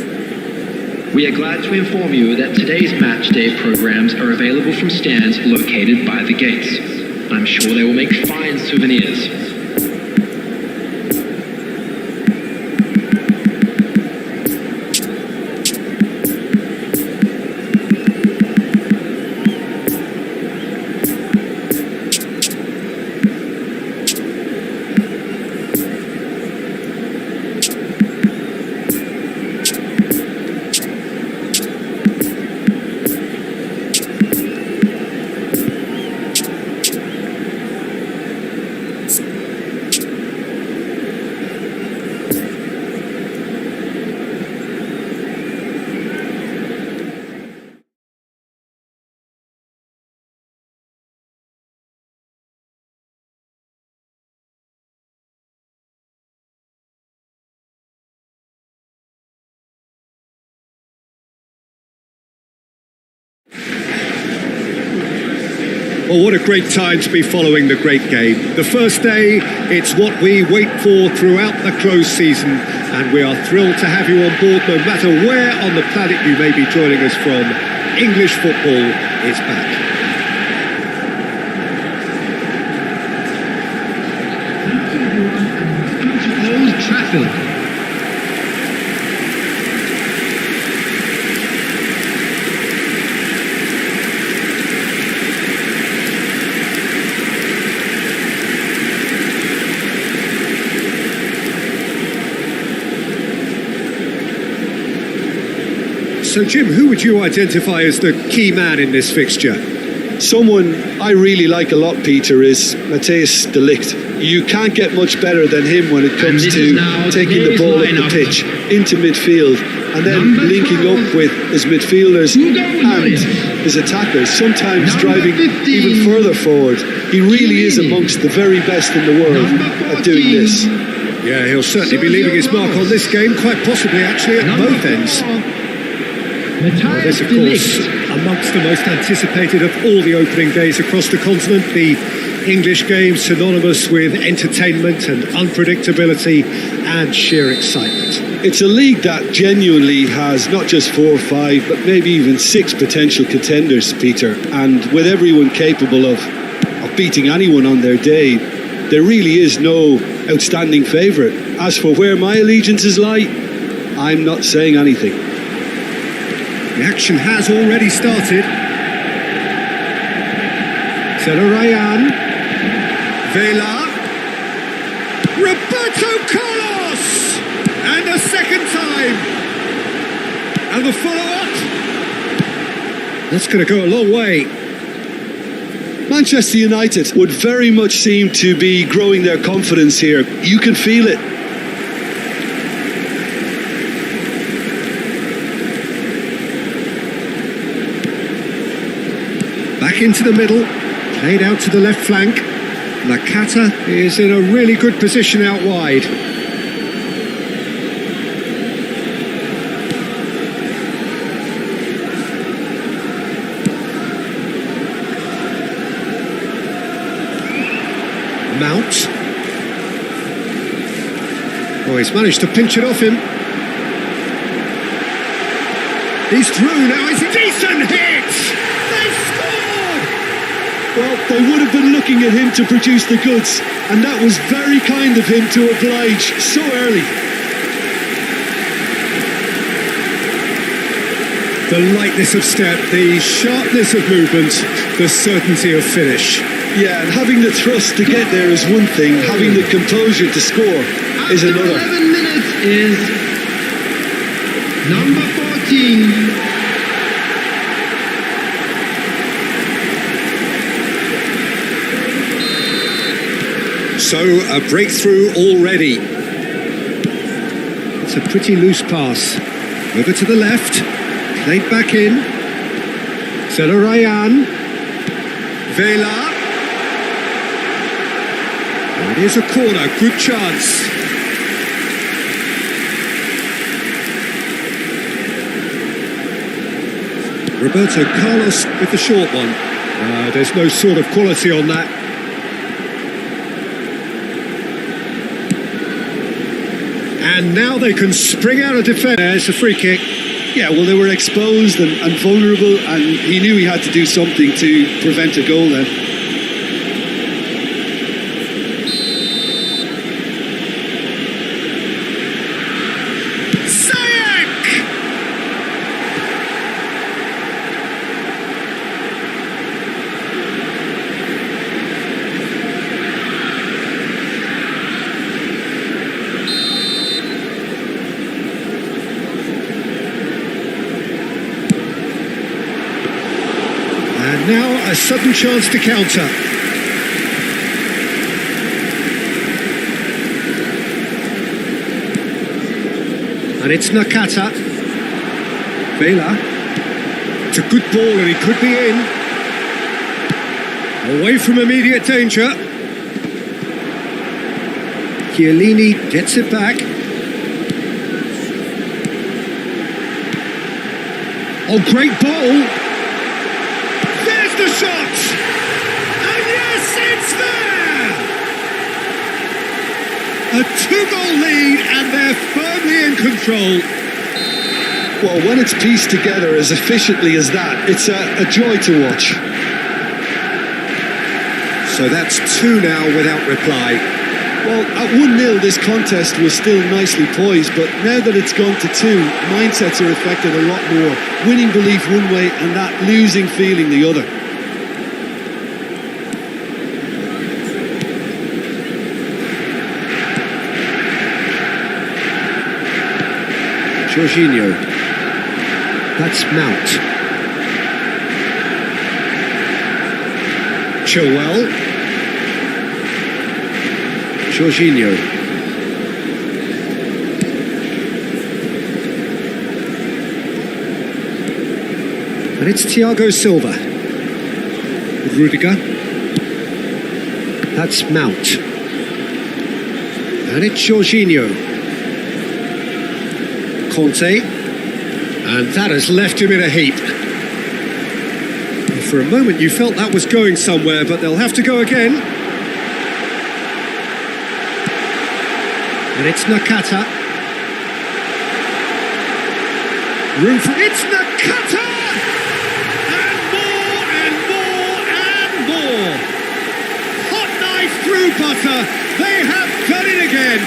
We are glad to inform you that today's match day programs are available from stands located by the gates. I'm sure they will make fine souvenirs. Well, what a great time to be following the great game. The first day, it's what we wait for throughout the close season, and we are thrilled to have you on board no matter where on the planet you may be joining us from. English football is back. Old Trafford. So, Jim, who would you identify as the key man in this fixture? Someone I really like a lot, Peter, is Matthijs de Ligt. You can't get much better than him when it comes to taking the ball up the pitch into midfield and then linking up with his midfielders and his attackers, sometimes driving even further forward. He really is amongst the very best in the world at doing this. Yeah, he'll certainly be leaving his mark on this game, quite possibly actually at both ends. Well, this, of course, amongst the most anticipated of all the opening days across the continent. The English game synonymous with entertainment and unpredictability and sheer excitement. It's a league that genuinely has not just 4 or 5, but maybe even 6 potential contenders, Peter. And with everyone capable of beating anyone on their day, there really is no outstanding favourite. As for where my allegiances lie, I'm not saying anything. The action has already started. Ryan, Vela, Roberto Carlos, and a second time, and the follow-up. That's going to go a long way. Manchester United would very much seem to be growing their confidence here. You can feel it. Back into the middle, played out to the left flank. Nakata is in a really good position out wide. Mount. Oh, he's managed to pinch it off him. He's through now, it's a decent hit! They've scored! Well, they would have been looking at him to produce the goods, and that was very kind of him to oblige so early. The lightness of step, the sharpness of movement, the certainty of finish. Yeah, and having the thrust to get there is one thing, having the composure to score is another. 11 minutes is number 14. So, a breakthrough already. It's a pretty loose pass. Over to the left. Played back in. Ryan. Vela. It is a corner, good chance. Roberto Carlos with the short one. There's no sort of quality on that. And now they can spring out of defence. There's a free kick. Yeah, well, they were exposed and vulnerable, and he knew he had to do something to prevent a goal then. And now a sudden chance to counter. And it's Nakata. Vela. It's a good ball and he could be in. Away from immediate danger. Chiellini gets it back. Oh, great ball. There's the shot. And yes, it's there. A 2-goal lead and they're firmly in control. Well, when it's pieced together as efficiently as that, it's a joy to watch. So that's 2 now without reply. Well, at 1-0 this contest was still nicely poised, but now that it's gone to 2, mindsets are affected a lot more. Winning belief one way and that losing feeling the other. Jorginho. That's Mount. Chilwell. Jorginho. And it's Thiago Silva. Rudiger. That's Mount. And it's Jorginho. Conte. And that has left him in a heap. For a moment you felt that was going somewhere, but they'll have to go again. And it's Nakata. Room for... It's Nakata! And more and more and more. Hot knife through butter. They have done it again.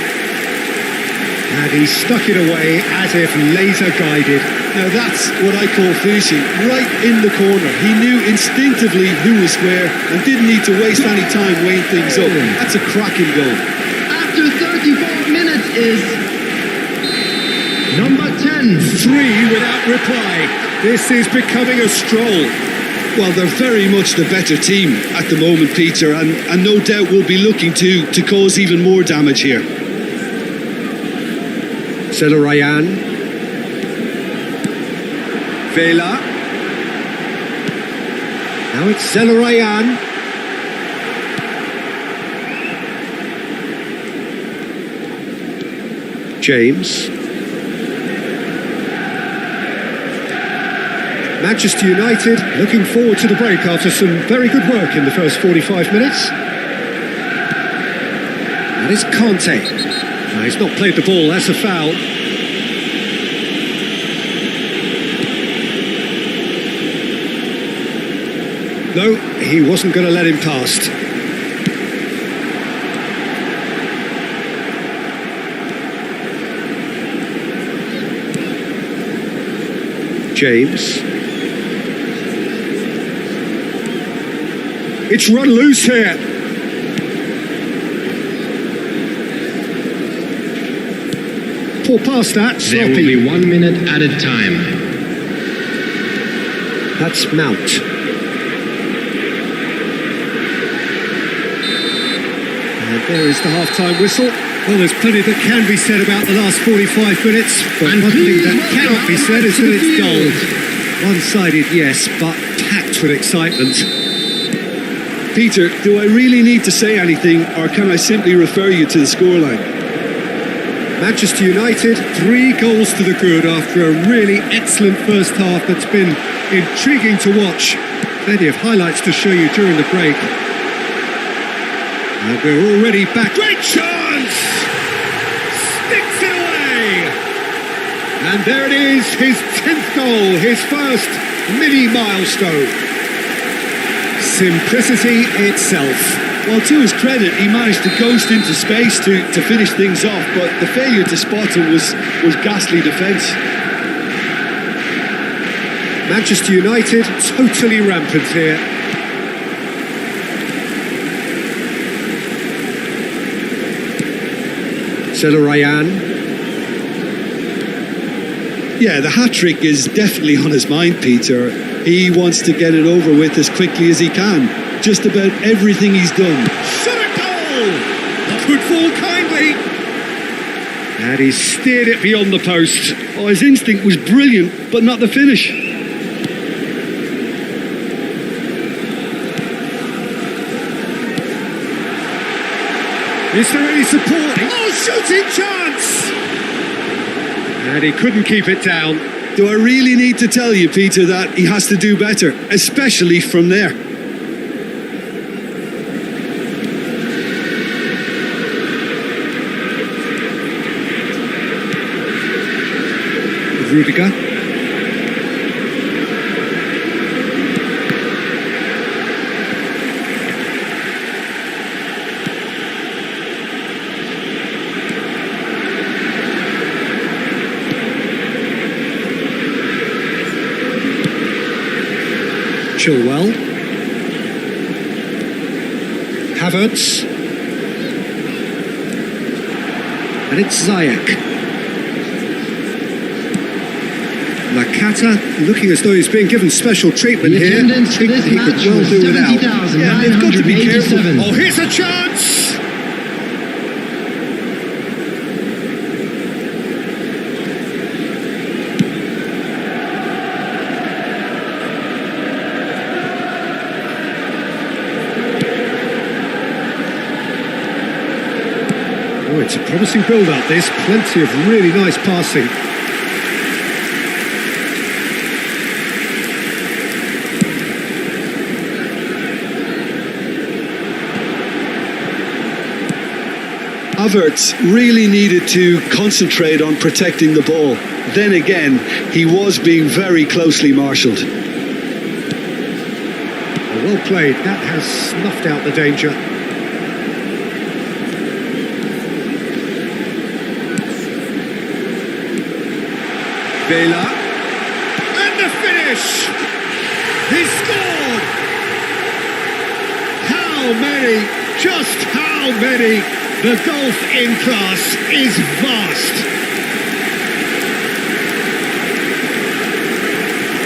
And he stuck it away as if laser guided. Now that's what I call finishing, right in the corner. He knew instinctively who was where and didn't need to waste any time weighing things up. That's a cracking goal. After 34 minutes is number 10. 3 without reply. This is becoming a stroll. Well, they're very much the better team at the moment, Peter, and no doubt will be looking to cause even more damage here. Zelarayan. Vela. Now it's Zelarayan. James. Manchester United looking forward to the break after some very good work in the first 45 minutes. That is Conte. No, he's not played the ball, that's a foul. No, he wasn't going to let him past. James. It's run loose here. Poor pass that. There will be 1 minute added time. That's Mount. And there is the half-time whistle. Well, there's plenty that can be said about the last 45 minutes, but one thing that cannot be said is that it's dull. One-sided, yes, but packed with excitement. Peter, do I really need to say anything, or can I simply refer you to the scoreline? Manchester United, 3 goals to the good after a really excellent first half that's been intriguing to watch. Plenty of highlights to show you during the break. And we're already back. Great chance! Sticks it away! And there it is, his 10th goal, his first mini milestone. Simplicity itself. Well, to his credit, he managed to ghost into space to finish things off, but the failure to spot it was ghastly defence. Manchester United totally rampant here. Ryan. Yeah, the hat-trick is definitely on his mind, Peter. He wants to get it over with as quickly as he can. Just about everything he's done. Shot a goal! Could fall kindly. And he steered it beyond the post. Oh, his instinct was brilliant, but not the finish. Is there any support? Oh, shooting chance! And he couldn't keep it down. Do I really need to tell you, Peter, that he has to do better, especially from there? Rudiger. Chilwell. Havertz. And it's Ziyech. Nakata looking as though he's being given special treatment The here. attendance for this He could match well was do without. 70,987. they've got to be careful. Oh, here's a chance! Oh, it's a promising build-up, this. Plenty of really nice passing. Havertz really needed to concentrate on protecting the ball. Then again, he was being very closely marshalled. Well played. That has snuffed out the danger. Vela. And the finish! He scored! How many? Just how many? The golf in class is vast.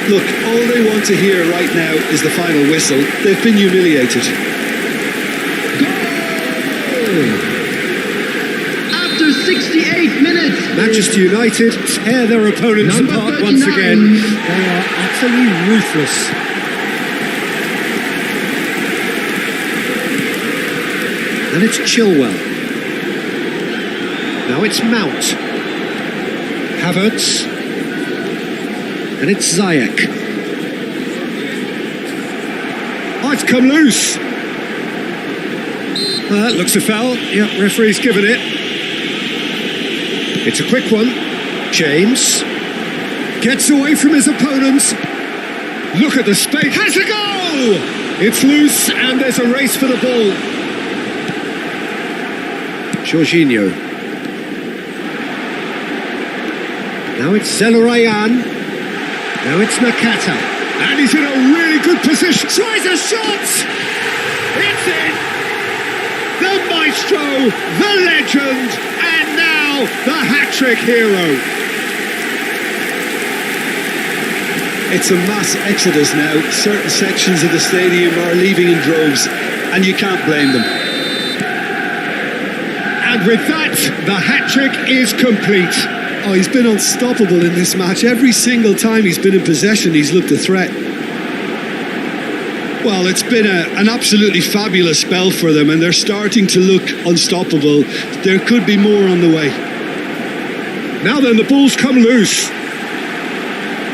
Look, all they want to hear right now is the final whistle. They've been humiliated. After 68 minutes. Manchester United tear their opponents Number apart 39. once again. They are utterly ruthless. And it's Chilwell. Now it's Mount. Havertz. And it's Ziyech. Oh, it's come loose. That looks a foul. Yeah, referee's given it. It's a quick one. James. Gets away from his opponents. Look at the space. Has a goal! It's loose and there's a race for the ball. Jorginho. Now it's Ryan. Now it's Nakata. And he's in a really good position. Tries a shot! It's in! The maestro, the legend, and now the hat-trick hero. It's a mass exodus now. Certain sections of the stadium are leaving in droves, and you can't blame them. And with that, the hat-trick is complete. Oh, he's been unstoppable in this match. Every single time he's been in possession, he's looked a threat. Well, it's been an absolutely fabulous spell for them, and they're starting to look unstoppable. There could be more on the way. Now then, the ball's come loose.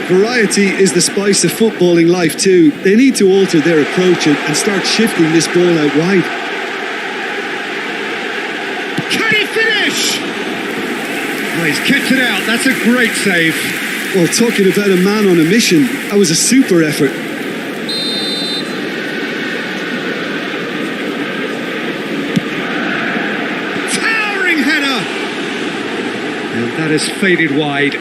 Variety is the spice of footballing life too. They need to alter their approach and start shifting this ball out wide. Can he finish? Oh, he's kept it out. That's a great save. Well, talking about a man on a mission, that was a super effort. Towering header! And that has faded wide.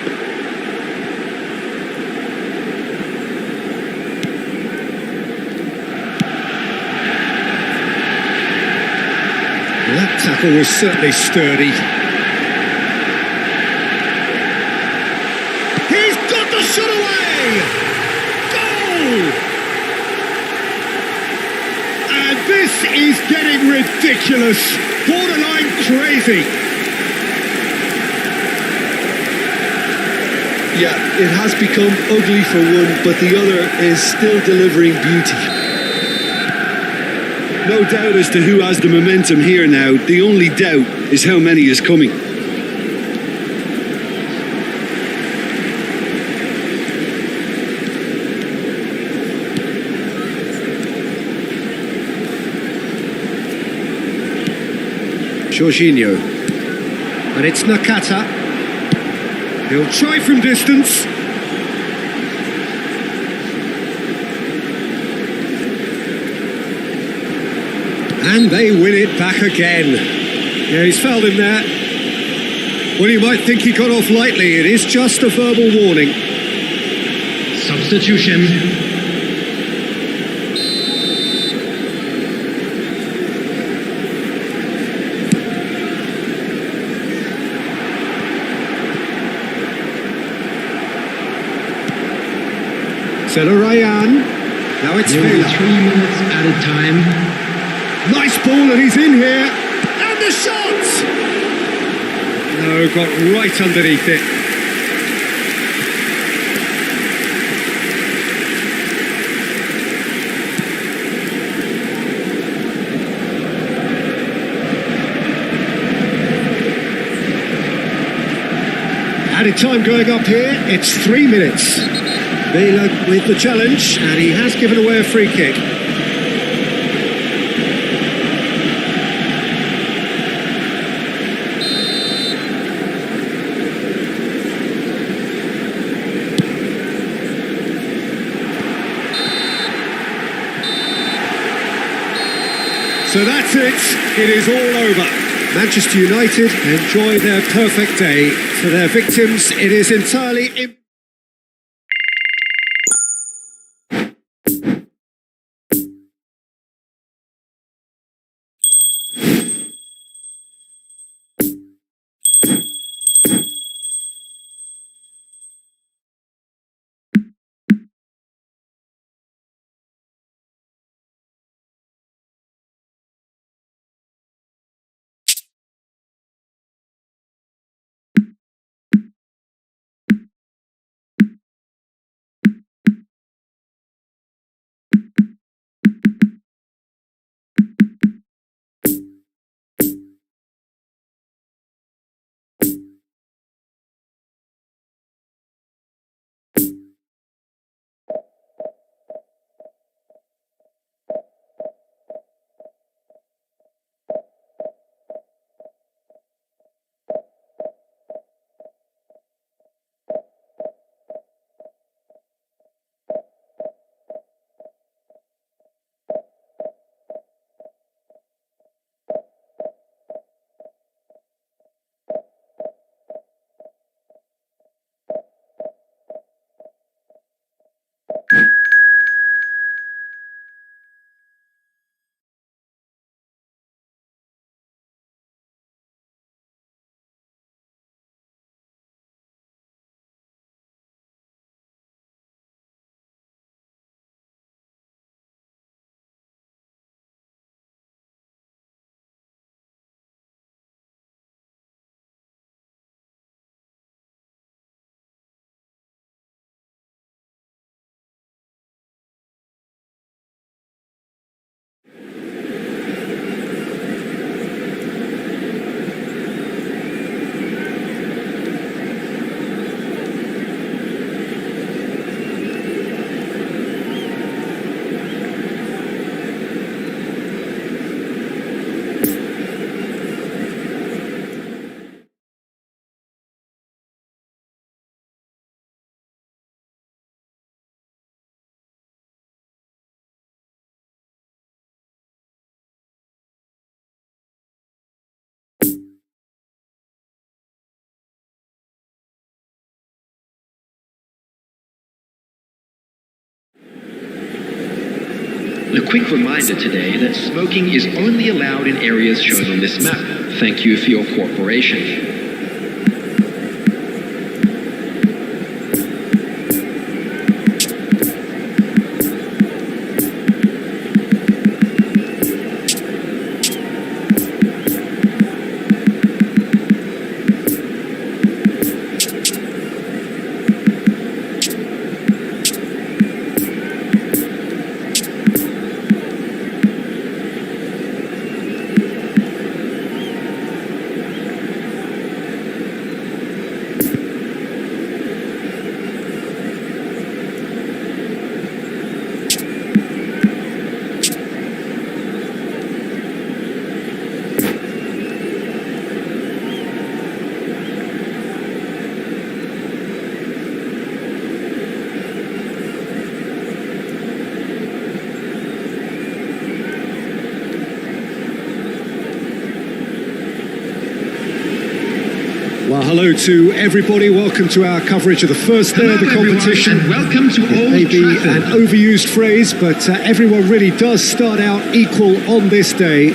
That tackle was certainly sturdy. He's got the shot away! Goal! And this is getting ridiculous. Borderline crazy. Yeah, it has become ugly for one, but the other is still delivering beauty. No doubt as to who has the momentum here now. The only doubt is how many is coming. Jorginho. And it's Nakata. He'll try from distance. And they win it back again. Yeah, he's fouled him there. Well, you might think he got off lightly. It is just a verbal warning. Substitution. Ryan. Now it's Nearly Villa. 3 minutes added time. Nice ball, and he's in here. And the shot! No, got right underneath it. Added time going up here. It's 3 minutes. Villa with the challenge, and he has given away a free kick. So that's it. It is all over. Manchester United enjoy their perfect day. For their victims, it is entirely A quick reminder today that smoking is only allowed in areas shown on this map. Thank you for your cooperation. Well, hello to everybody. Welcome to our coverage of the first day of the competition. And welcome to Old Maybe Trafford. an overused phrase, but everyone really does start out equal on this day.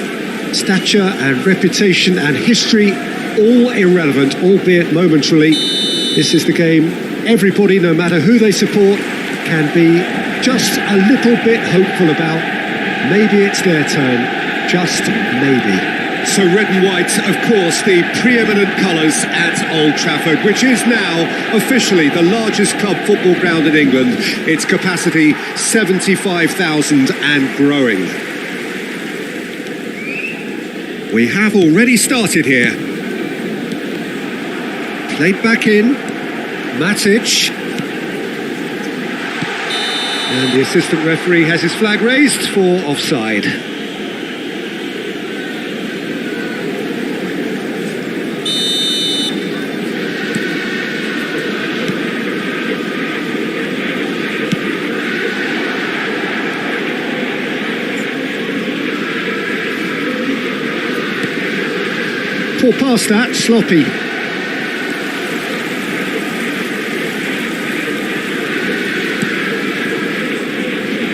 Stature and reputation and history, all irrelevant, albeit momentarily. This is the game everybody, no matter who they support, can be just a little bit hopeful about. Maybe it's their turn, just maybe. So red and white, of course, the preeminent colours at Old Trafford, which is now officially the largest club football ground in England. Its capacity 75,000 and growing. We have already started here. Played back in, Matic. And the assistant referee has his flag raised for offside. Poor pass that, sloppy.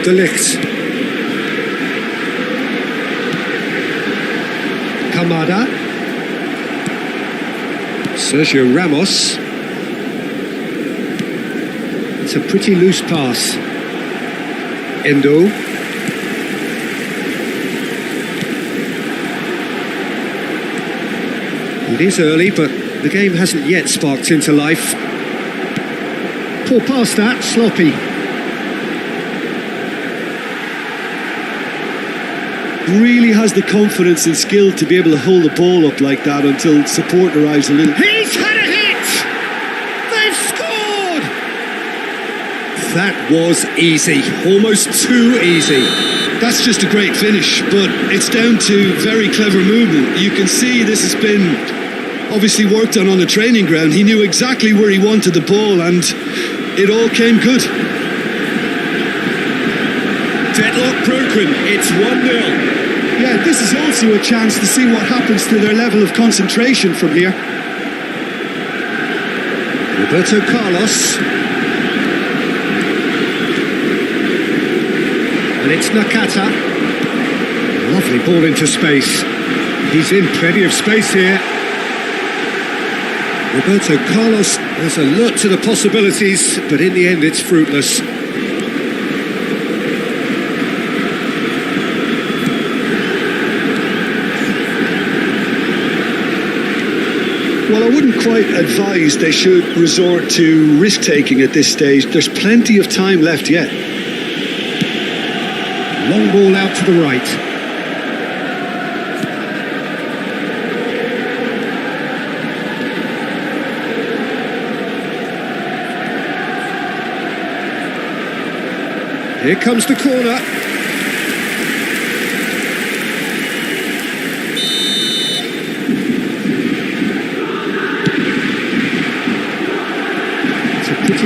De Ligt. Kamada. Sergio Ramos. It's a pretty loose pass. Endo. It is early, but the game hasn't yet sparked into life. Poor pass that, sloppy. Really has the confidence and skill to be able to hold the ball up like that until support arrives a little. He's had a hit! They've scored! That was easy, almost too easy. That's just a great finish, but it's down to very clever movement. You can see this has been obviously worked on the training ground. He knew exactly where he wanted the ball and it all came good. Deadlock broken, it's 1-0. Yeah, this is also a chance to see what happens to their level of concentration from here. Roberto Carlos. And it's Nakata. Lovely ball into space. He's in plenty of space here. Roberto Carlos is alert to the possibilities, but in the end it's fruitless. Well, I wouldn't quite advise they should resort to risk-taking at this stage. There's plenty of time left yet. Long ball out to the right. Here comes the corner.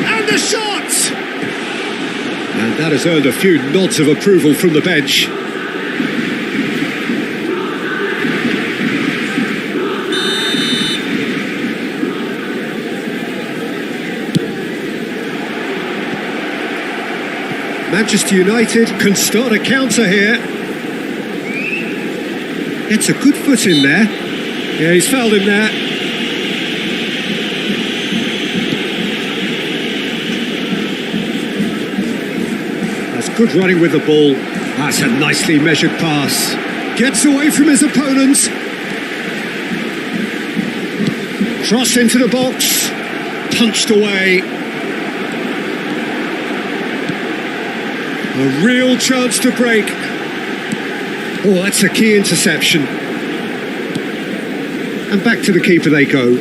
And the shot! And that has earned a few nods of approval from the bench. Manchester United can start a counter here. It's a good foot in there. Yeah, he's fouled him there. That's good running with the ball. That's a nicely measured pass. Gets away from his opponents. Cross into the box. Punched away. A real chance to break. Oh, that's a key interception. And back to the keeper they go.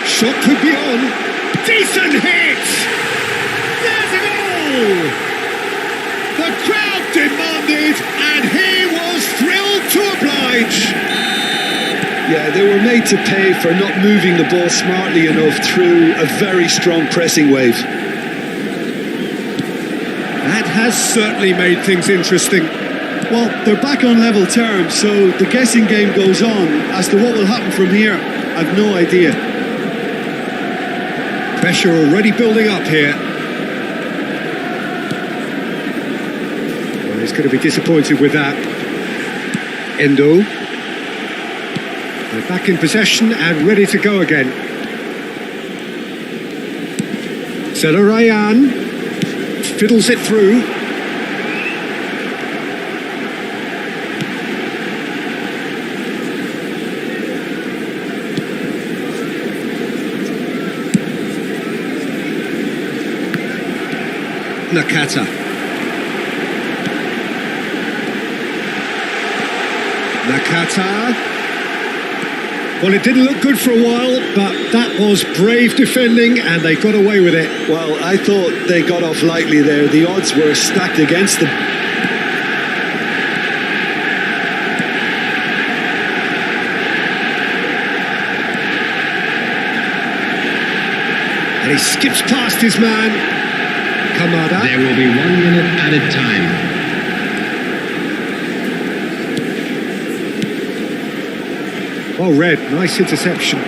Shot could be on. Decent hit! There's a goal! The crowd demanded, and he was thrilled to oblige. Yeah, they were made to pay for not moving the ball smartly enough through a very strong pressing wave. That has certainly made things interesting. Well, they're back on level terms, so the guessing game goes on as to what will happen from here. I've no idea. Pressure already building up here. Well, he's going to be disappointed with that. Endo. They're back in possession and ready to go again. Ryan fiddles it through. Nakata. Well, it didn't look good for a while, but that was brave defending and they got away with it. Well, I thought they got off lightly there. The odds were stacked against them. And he skips past his man. Kamada. There will be 1 minute added time. Well read, nice interception.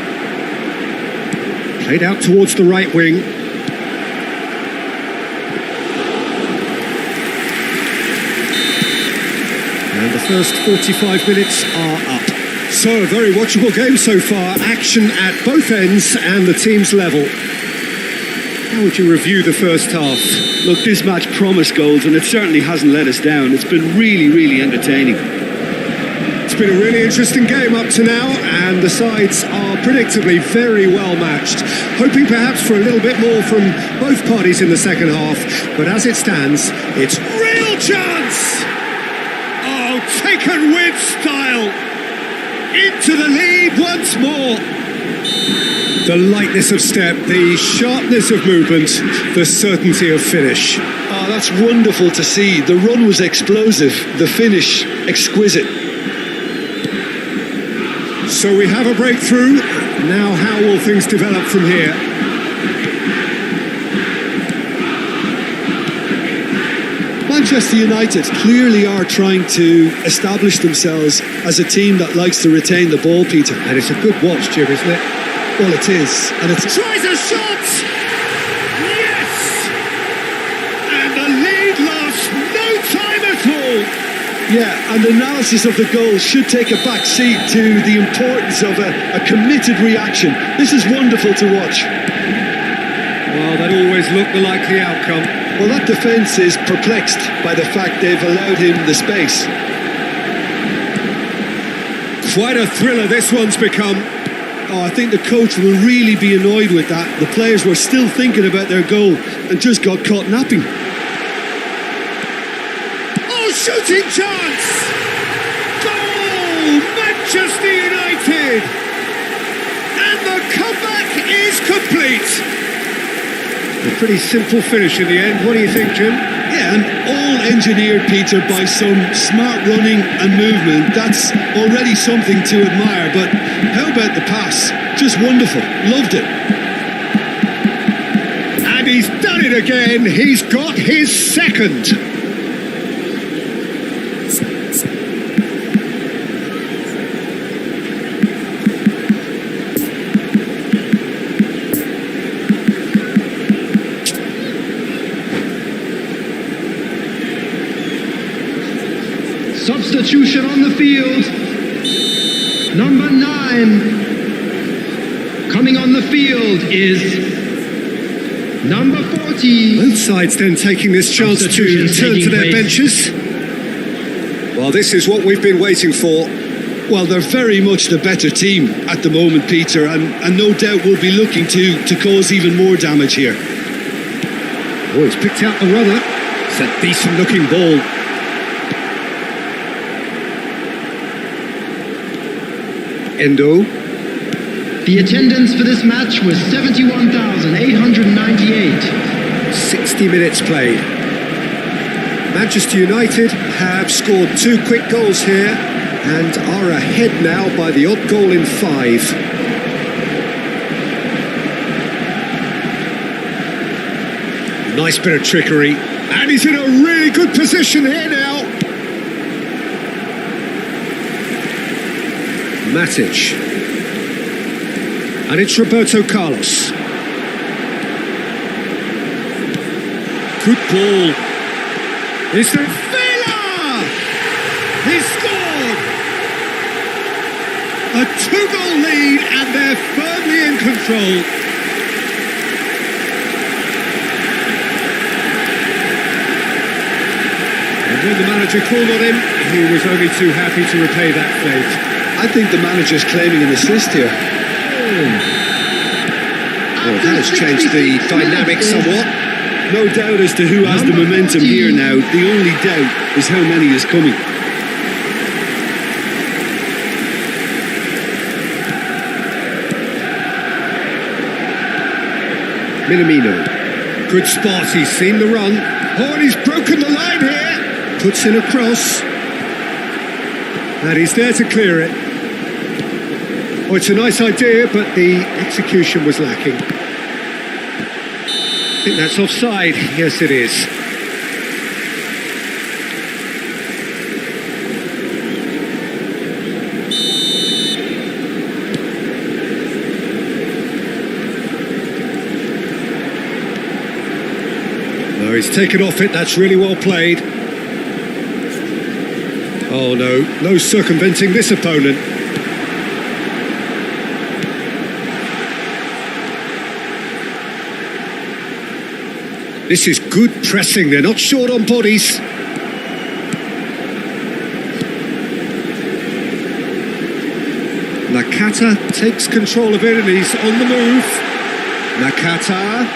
Played out towards the right wing. And the first 45 minutes are up. So, a very watchable game so far. Action at both ends and the team's level. How would you review the first half? Look, this match promised goals and it certainly hasn't let us down. It's been really, really entertaining. It's been a really interesting game up to now, and the sides are predictably very well matched. Hoping perhaps for a little bit more from both parties in the second half, but as it stands, it's real chance! Oh, taken with style! Into the lead once more! The lightness of step, the sharpness of movement, the certainty of finish. Oh, that's wonderful to see. The run was explosive, the finish exquisite. So we have a breakthrough. Now how will things develop from here? Manchester United clearly are trying to establish themselves as a team that likes to retain the ball, Peter. And it's a good watch, Jim, isn't it? Well, it is. And it's... Tries a shot! Yes! And the lead lasts no time at all! Yeah, and analysis of the goal should take a back seat to the importance of a committed reaction. This is wonderful to watch. Well, that always looked the likely outcome. Well, that defence is perplexed by the fact they've allowed him the space. Quite a thriller this one's become. Oh, I think the coach will really be annoyed with that. The players were still thinking about their goal and just got caught napping. Shooting chance! Goal! Manchester United! And the comeback is complete! A pretty simple finish in the end. What do you think, Jim? Yeah, and all engineered, Peter, by some smart running and movement. That's already something to admire. But how about the pass? Just wonderful. Loved it. And he's done it again. He's got his second. Substitution on the field. Number 9. Coming on the field is number 40. Both sides then taking this chance to turn to their benches. Well, this is what we've been waiting for. Well, they're very much the better team at the moment, Peter, and no doubt will be looking to cause even more damage here. Oh, he's picked out the runner. It's a decent-looking ball. Endo. The attendance for this match was 71,898. 60 minutes played. Manchester United have scored 2 quick goals here and are ahead now by the odd goal in 5. Nice bit of trickery. And he's in a really good position here now. Matic. And it's Roberto Carlos. Good ball. It's the Villa! He scored! A 2-goal lead and they're firmly in control. And when the manager called on him, he was only too happy to repay that favour. I think the manager's claiming an assist here. Well, that has changed the dynamic somewhat. No doubt as to who has the momentum here now. The only doubt is how many is coming. Minamino. Good spot, he's seen the run. Oh, and he's broken the line here. Puts in a cross. And he's there to clear it. Oh, it's a nice idea, but the execution was lacking. I think that's offside. Yes, it is. No, he's taken off it. That's really well played. Oh, no circumventing this opponent. This is good pressing, they're not short on bodies. Nakata takes control of it and he's on the move. Nakata,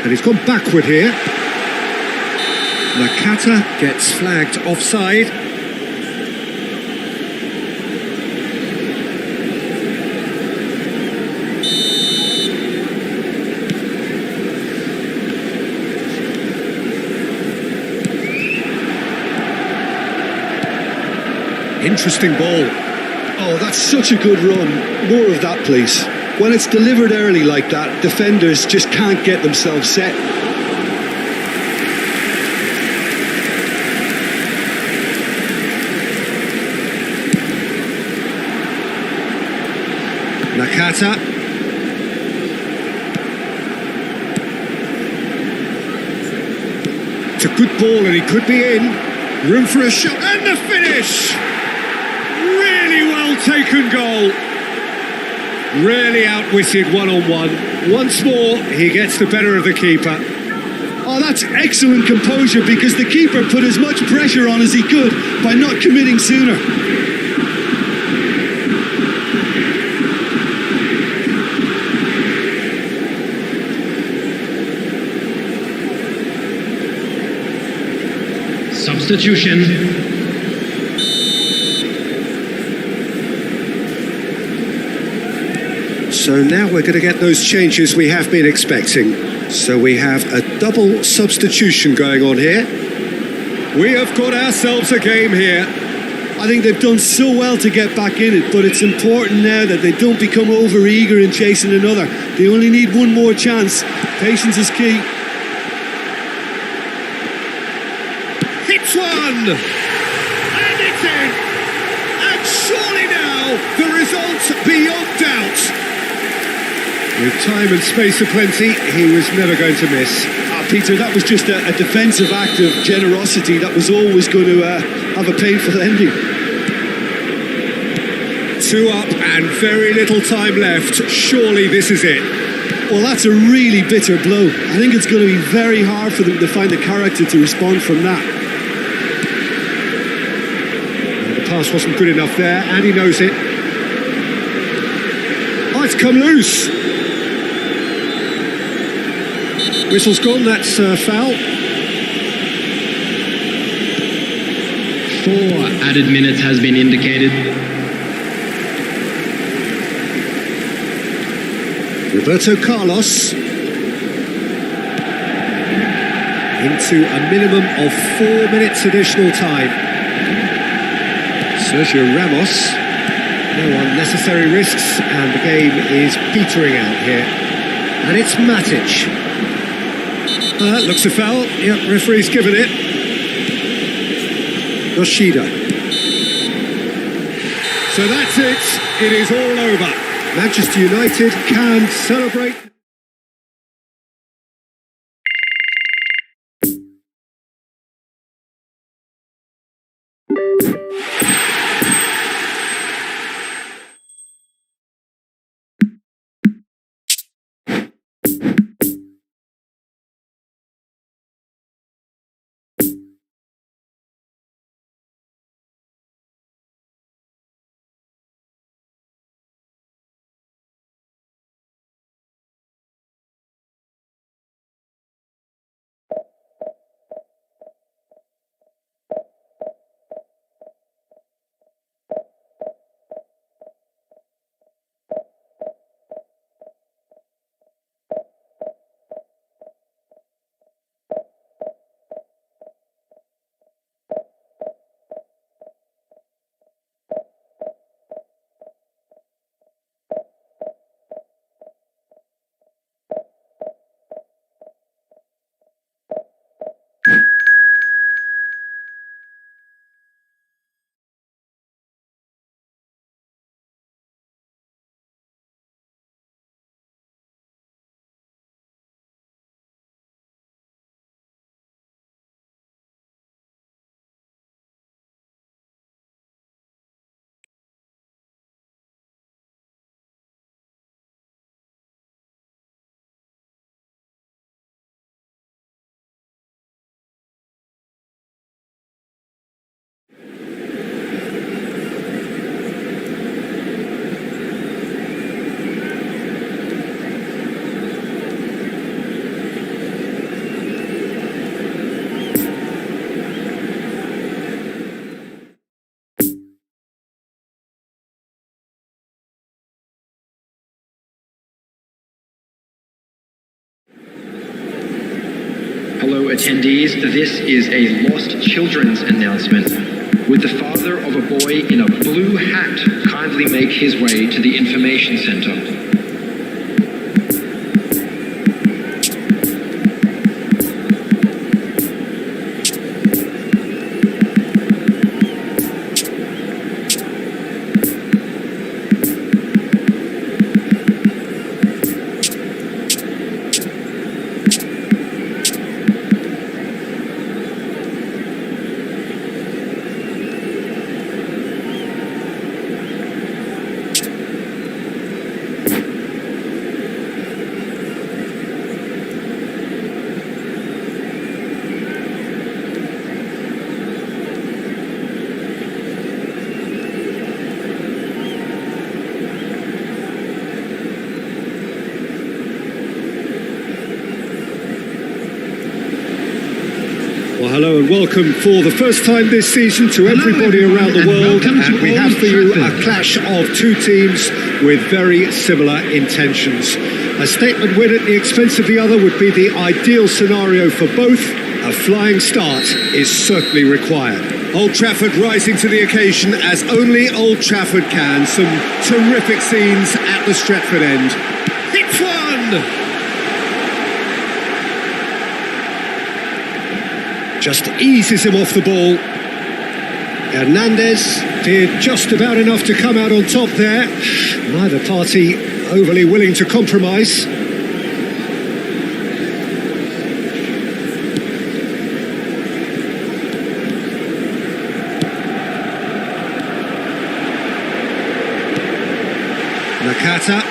and he's gone backward here. Nakata gets flagged offside. Interesting ball. Oh, that's such a good run. More of that, please. When it's delivered early like that, defenders just can't get themselves set. Nakata. It's a good ball and he could be in. Room for a shot and the finish! Really well taken goal. Really outwitted one-on-one. Once more, he gets the better of the keeper. Oh, that's excellent composure because the keeper put as much pressure on as he could by not committing sooner. Substitution. So now we're going to get those changes we have been expecting. So we have a double substitution going on here. We have got ourselves a game here. I think they've done so well to get back in it, but it's important now that they don't become over-eager in chasing another. They only need one more chance. Patience is key. Hits one! And it's in! And surely now, the result's beyond doubt. With time and space aplenty, he was never going to miss. Peter, that was just a defensive act of generosity that was always going to have a painful ending. 2 up and very little time left. Surely this is it. Well, that's a really bitter blow. I think it's going to be very hard for them to find the character to respond from that. The pass wasn't good enough there, and he knows it. Oh, it's come loose. Whistle's gone, that's foul. 4 added minutes has been indicated. Roberto Carlos into a minimum of 4 minutes additional time. Sergio Ramos, no unnecessary risks, and the game is petering out here. And it's Matic. Looks a foul. Yep, referee's given it. Yoshida. So that's it. It is all over. Manchester United can celebrate. Hello attendees, this is a lost children's announcement. Would the father of a boy in a blue hat kindly make his way to the information centre? Well, hello and welcome for the first time this season to everybody around the world, and we have for you a clash of two teams with very similar intentions. A statement win at the expense of the other would be the ideal scenario for both. A flying start is certainly required. Old Trafford rising to the occasion as only Old Trafford can. Some terrific scenes at the Stretford end. Hits one! Just eases him off the ball. Hernandez did just about enough to come out on top there. Neither party overly willing to compromise. Nakata.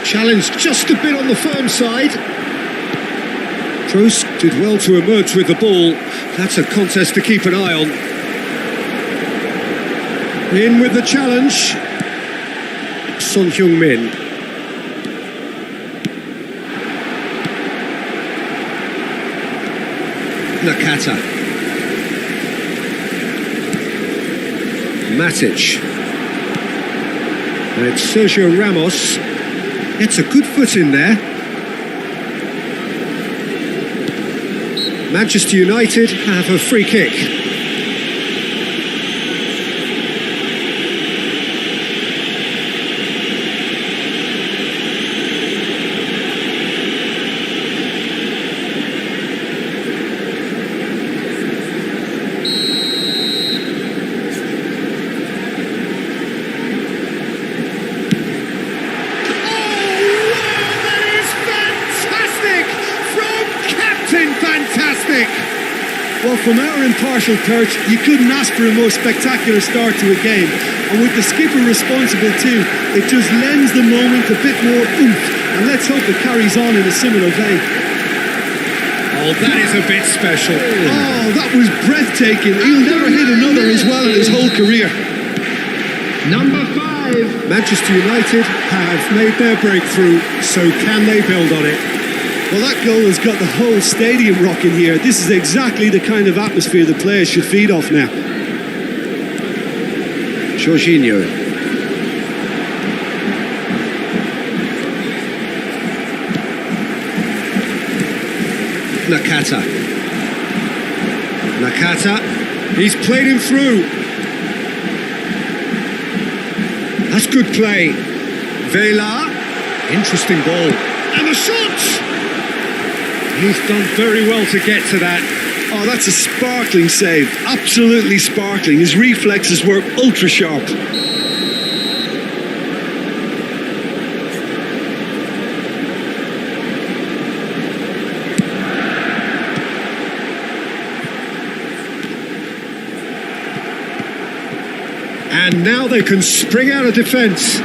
Challenged just a bit on the firm side. Kroos did well to emerge with the ball. That's a contest to keep an eye on. In with the challenge. Son Heung-min. Nakata. Matic. And it's Sergio Ramos. It's a good foot in there. Manchester United have a free kick. Well, from our impartial perch, you couldn't ask for a more spectacular start to a game. And with the skipper responsible too, it just lends the moment a bit more oomph. And let's hope it carries on in a similar vein. Oh, that is a bit special. Oh, that was breathtaking. He'll never hit another as well in his whole career. Number 5. Manchester United have made their breakthrough, so can they build on it? Well, that goal has got the whole stadium rocking here. This is exactly the kind of atmosphere the players should feed off now. Jorginho. Nakata. Nakata. He's played him through. That's good play. Vela. Interesting ball. And the shot! He's done very well to get to that. Oh, that's a sparkling save. Absolutely sparkling. His reflexes were ultra sharp. And now they can spring out of defence.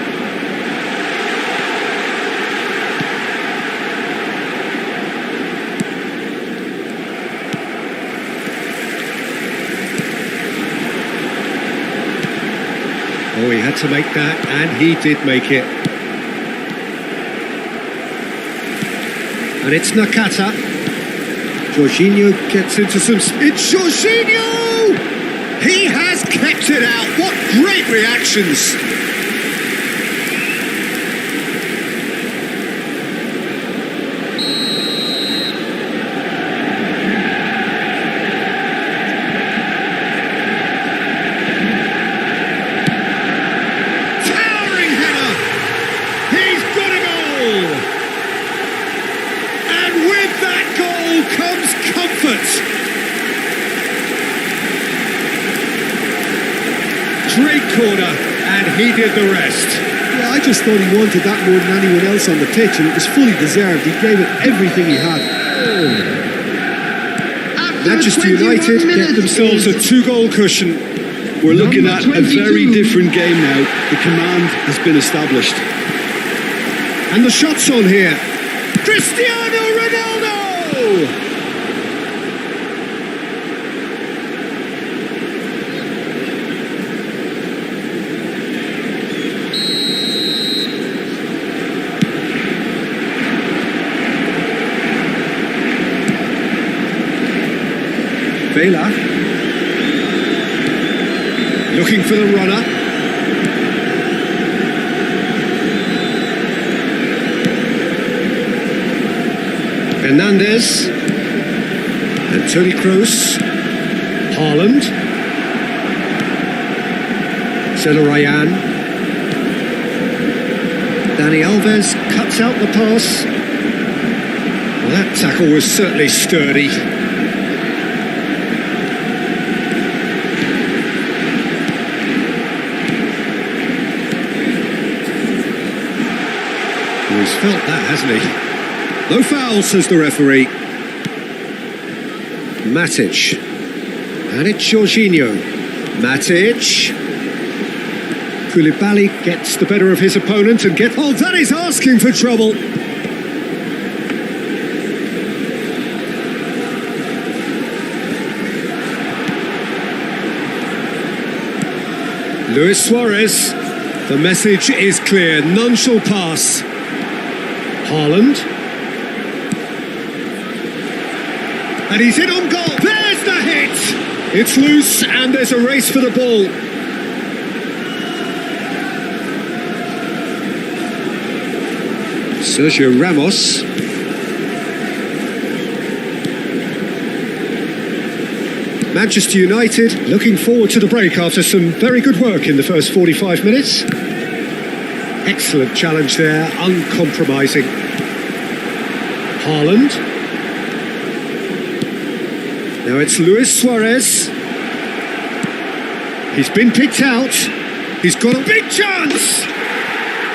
Oh, he had to make that, and he did make it. And it's Nakata. Jorginho gets into some... It's Jorginho! He has kept it out. What great reactions! Comes comfort. Great corner, and he did the rest. Yeah, I just thought he wanted that more than anyone else on the pitch, and it was fully deserved. He gave it everything he had. Manchester United get themselves a 2-goal cushion. We're looking at a very different game now. The command has been established. And the shot's on here. Cristiano Ronaldo! Vela. Looking for the runner. Hernandez. And Toni Kroos. Haaland. Zelarayan. Dani Alves cuts out the pass. Well, that tackle was certainly sturdy. He's felt that, hasn't he? No foul, says the referee. Matic. And it's Jorginho. Matic. Koulibaly gets the better of his opponent and gets... Oh, that is asking for trouble. Luis Suarez. The message is clear. None shall pass. Haaland. And he's in on goal. There's the hit. It's loose and there's a race for the ball. Sergio Ramos. Manchester United looking forward to the break after some very good work in the first 45 minutes. Excellent challenge there, uncompromising. Haaland. Now it's Luis Suarez. He's been picked out. He's got a big chance.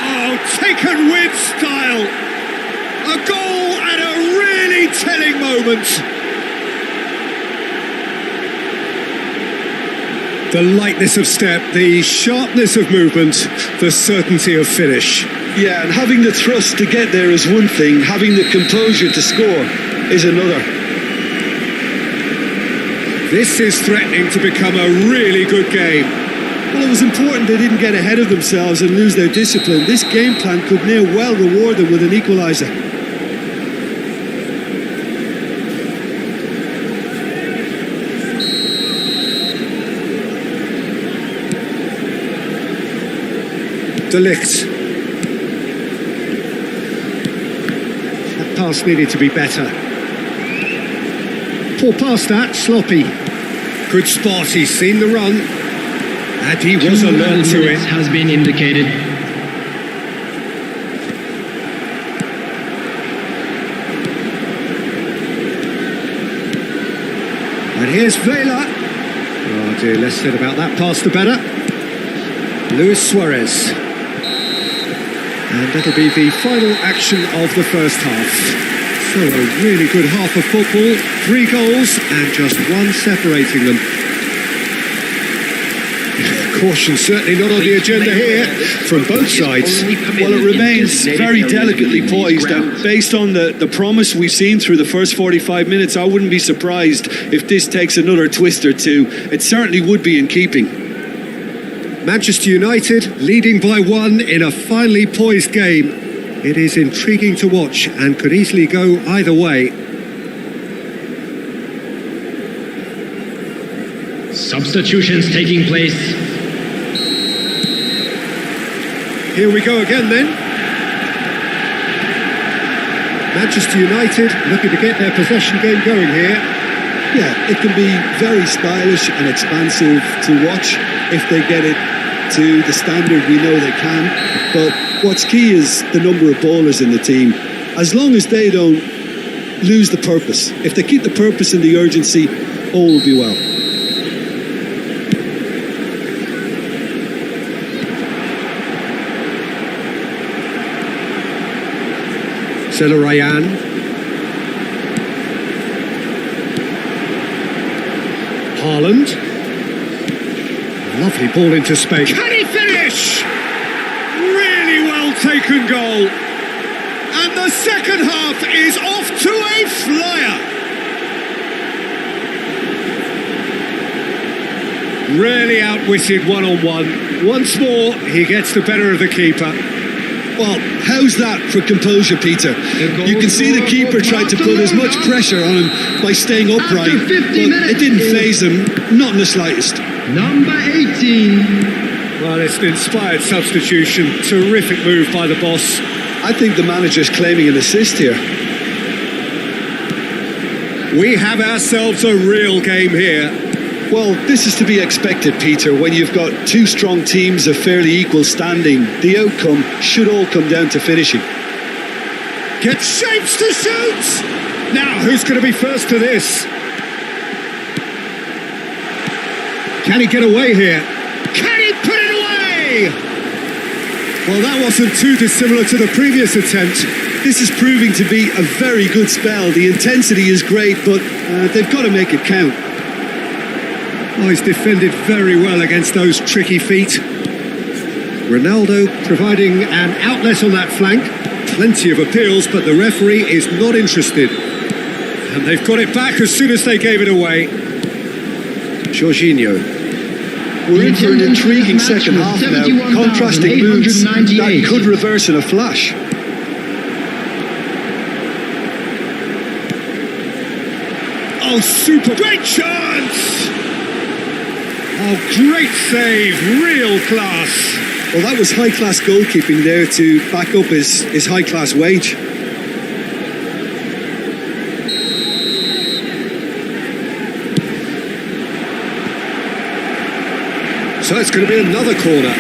Oh, taken with style. A goal at a really telling moment. The lightness of step, the sharpness of movement, the certainty of finish. Yeah, and having the thrust to get there is one thing, having the composure to score is another. This is threatening to become a really good game. Well, it was important they didn't get ahead of themselves and lose their discipline. This game plan could near well reward them with an equaliser. De Ligt. That pass needed to be better. Poor pass that, sloppy. Good spot, he's seen the run. And he was alert to it. Has been indicated. And here's Vela. Oh dear, less said about that pass the better. Luis Suarez. And that'll be the final action of the first half. So a really good half of football, 3 goals and just one separating them. Caution certainly not on the agenda here from both sides. Well, it remains very delicately poised, and based on the promise we've seen through the first 45 minutes, I wouldn't be surprised if this takes another twist or two. It certainly would be in keeping. Manchester United leading by 1 in a finely poised game. It is intriguing to watch and could easily go either way. Substitutions taking place. Here we go again then. Manchester United looking to get their possession game going here. Yeah, it can be very stylish and expansive to watch if they get it to the standard we know they can. But what's key is the number of ballers in the team. As long as they don't lose the purpose, if they keep the purpose and the urgency, all will be well. Ryan. Haaland. Lovely ball into space. Can he finish? Really well taken goal. And the second half is off to a flyer. Really outwitted one-on-one. Once more, he gets the better of the keeper. Well, how's that for composure, Peter? You can see the keeper tried to put as much pressure on him by staying upright, but it didn't faze him, not in the slightest. Number 18. Well, it's an inspired substitution. Terrific move by the boss. I think the manager's claiming an assist here. We have ourselves a real game here. Well, this is to be expected, Peter, when you've got 2 strong teams of fairly equal standing. The outcome should all come down to finishing. Gets shapes to shoot! Now, who's going to be first to this? Can he get away here? Can he put it away? Well, that wasn't too dissimilar to the previous attempt. This is proving to be a very good spell. The intensity is great, but they've got to make it count. Oh, he's defended very well against those tricky feet. Ronaldo providing an outlet on that flank. Plenty of appeals, but the referee is not interested. And they've got it back as soon as they gave it away. Jorginho. We're in for an intriguing second half now. Contrasting moods that could reverse in a flash. Oh, super. Great chance! Oh, great save. Real class. Well, that was high-class goalkeeping there to back up his high-class wage. So it's going to be another corner.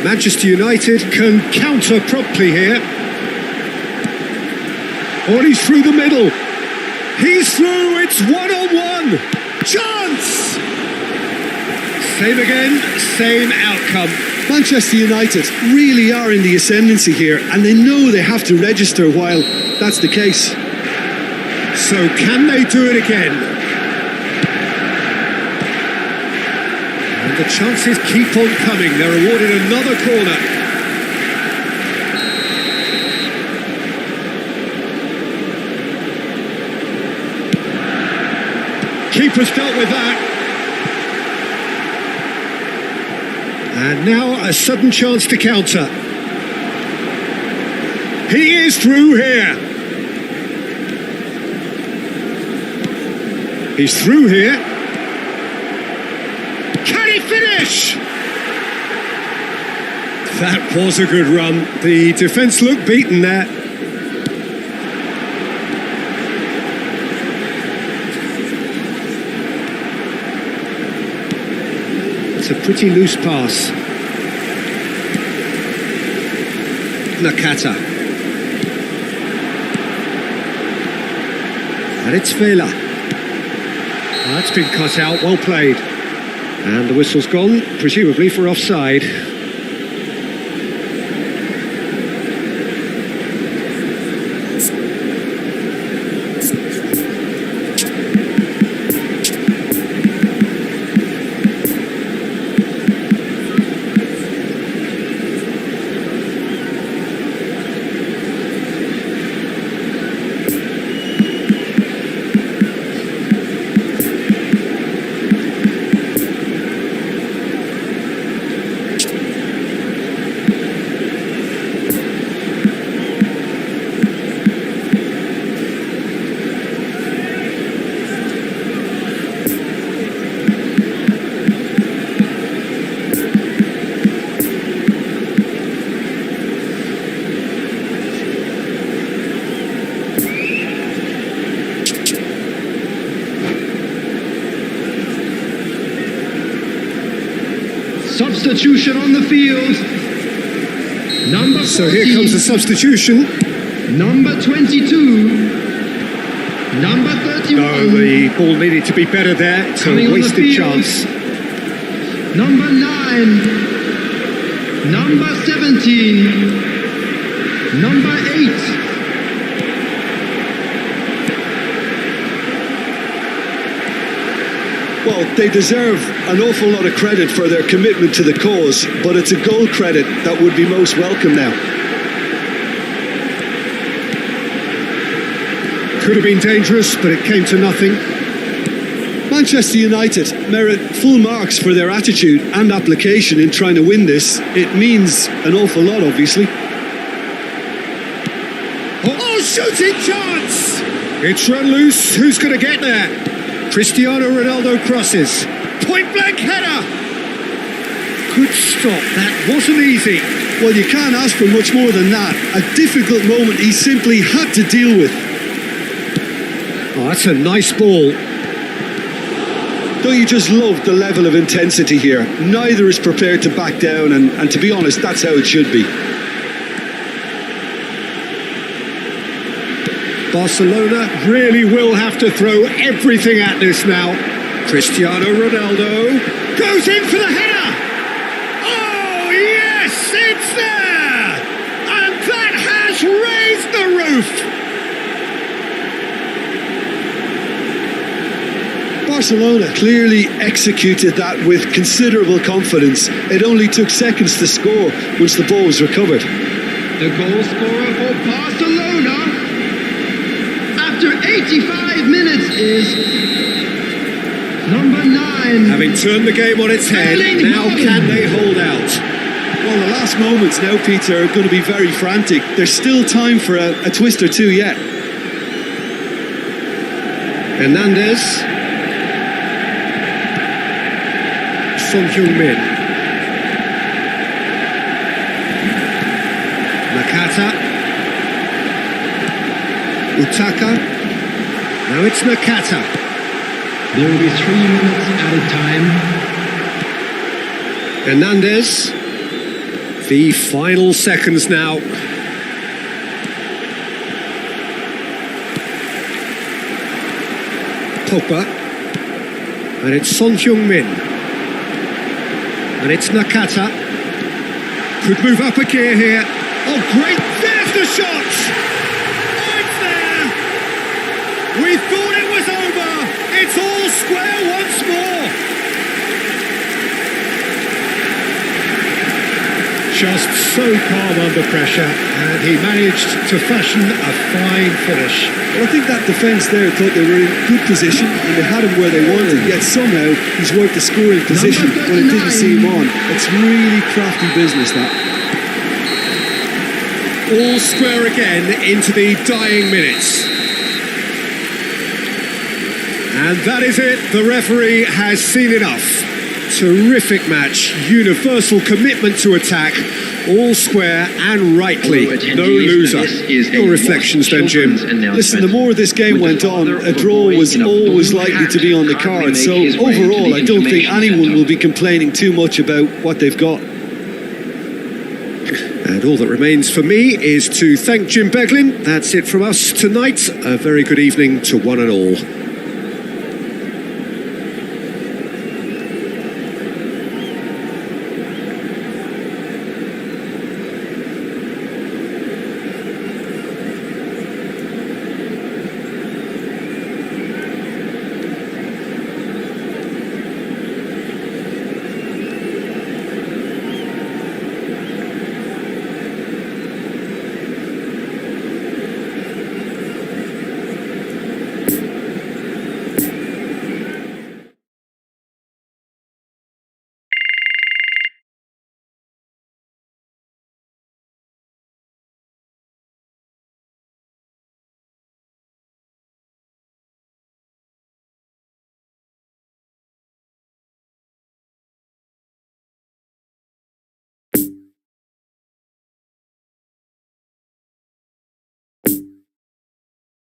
Manchester United can counter promptly here. Oh, he's through the middle. He's through. It's one-on-one. Chance! Same again, same outcome. Manchester United really are in the ascendancy here, and they know they have to register while that's the case. So can they do it again? And the chances keep on coming. They're awarded another corner. Keeper's dealt with that. And now a sudden chance to counter. He is through here. He's through here. Can he finish? That was a good run. The defence looked beaten there. It's a pretty loose pass. Nakata. And it's Vela. That's been cut out, well played. And the whistle's gone, presumably for offside. Substitution on the field. Number 14. So here comes the substitution. Number 22. Number 31. No, the ball needed to be better there. It's a wasted chance. Number 9. Number 17. Number 8. Well, they deserve an awful lot of credit for their commitment to the cause, but it's a goal credit that would be most welcome now. Could have been dangerous, but it came to nothing. Manchester United merit full marks for their attitude and application in trying to win this. It means an awful lot, obviously. Oh, shooting chance! It's run loose. Who's going to get there? Cristiano Ronaldo crosses. Point blank header. Good stop. That wasn't easy. Well, you can't ask for much more than that. A difficult moment he simply had to deal with. Oh, that's a nice ball. Don't you just love the level of intensity here? Neither is prepared to back down, and to be honest, that's how it should be. Barcelona really will have to throw everything at this now. Cristiano Ronaldo goes in for the header. Oh, yes! It's there! And that has raised the roof! Barcelona clearly executed that with considerable confidence. It only took seconds to score once the ball was recovered. The goal scorer for Barcelona after 85 minutes is number 9. Having turned the game on its head, now can they hold out? Well, the last moments now, Peter, are going to be very frantic. There's still time for a twist or two yet. Hernandez. Son Heung-min. Nakata. Utaka. Now it's Nakata. There will be 3 minutes added time. Hernandez. The final seconds now. Pogba. And it's Son Heung-min. And it's Nakata. Could move up a gear here. Oh, great! There's the shot! It's there! We thought it was over! It's all square once more! Just so calm under pressure, and he managed to fashion a fine finish. Well, I think that defence there thought they were in good position and they had him where they wanted, yet somehow he's worked the scoring position when it didn't see him on. It's really crafty business, that. All square again into the dying minutes. And that is it. The referee has seen enough. Terrific match, universal commitment to attack, all square and rightly, no loser. Your reflections then, Jim? Listen, the more this game went on, a draw was always likely to be on the card, so overall I don't think anyone will be complaining too much about what they've got. And all that remains for me is to thank Jim Beglin. That's it from us tonight. A very good evening to one and all.